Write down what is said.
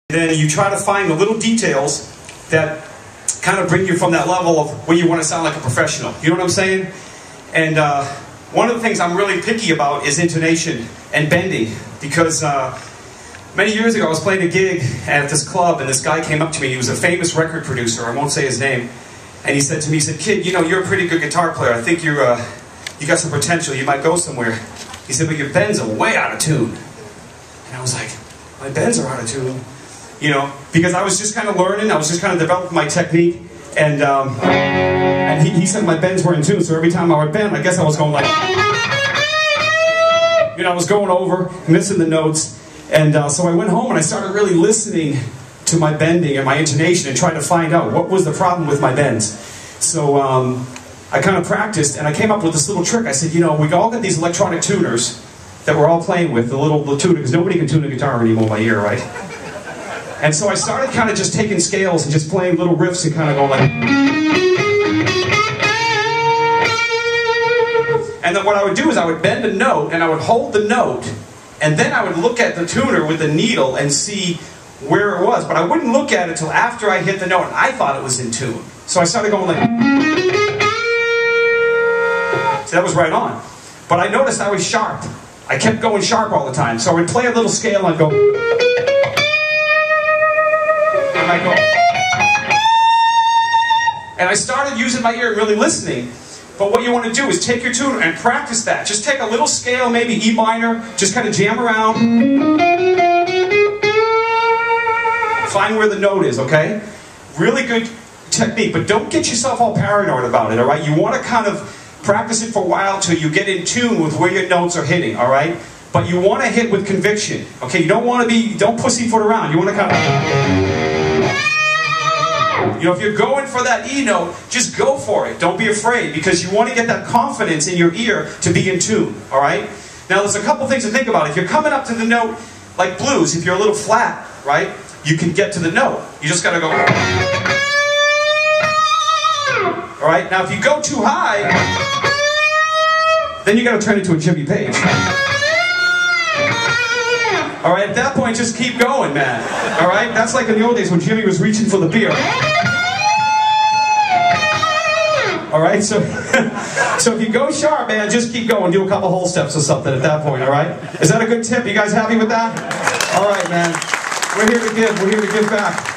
Then you try to find the little details that kind of bring you from that level of where you want to sound like a professional. You know what I'm saying? And one of the things I'm really picky about is intonation and bending, because many years ago I was playing a gig at this club and this guy came up to me. He was a famous record producer, I won't say his name, and he said to me, he said, "Kid, you know, you're a pretty good guitar player. I think you got some potential. You might go somewhere." He said, "But your bends are way out of tune." And I was like, "My bends are out of tune?" You know, because I was just kind of learning, I was just kind of developing my technique, and he said my bends were in tune, so every time I would bend, I guess I was going like, you know, I was going over, missing the notes, and so I went home and I started really listening to my bending and my intonation and trying to find out what was the problem with my bends. So I kind of practiced, and I came up with this little trick. I said, you know, we all got these electronic tuners that we're all playing with, the tuner, because nobody can tune a guitar anymore by ear, right? And so I started kind of just taking scales and just playing little riffs and kind of going like... And then what I would do is I would bend a note and I would hold the note, and then I would look at the tuner with the needle and see where it was. But I wouldn't look at it till after I hit the note and I thought it was in tune. So I started going like... So that was right on. But I noticed I was sharp. I kept going sharp all the time. So I would play a little scale and I'd go... And I started using my ear and really listening. But what you want to do is take your tuner and practice that. Just take a little scale, maybe E minor, just kind of jam around. Find where the note is, okay? Really good technique, but don't get yourself all paranoid about it, all right? You want to kind of practice it for a while till you get in tune with where your notes are hitting, all right? But you want to hit with conviction, okay? You don't want to be, don't pussyfoot around. You want to kind of... You know, if you're going for that E note, just go for it. Don't be afraid, because you want to get that confidence in your ear to be in tune, all right? Now, there's a couple things to think about. If you're coming up to the note, like blues, if you're a little flat, right, you can get to the note. You just got to go... All right? Now, if you go too high, then you got to turn into a Jimmy Page. All right, at that point, just keep going, man. All right? That's like in the old days when Jimmy was reaching for the beer. All right, so if you go sharp, man, just keep going. Do a couple whole steps or something at that point, all right? Is that a good tip? You guys happy with that? All right, man. We're here to give. We're here to give back.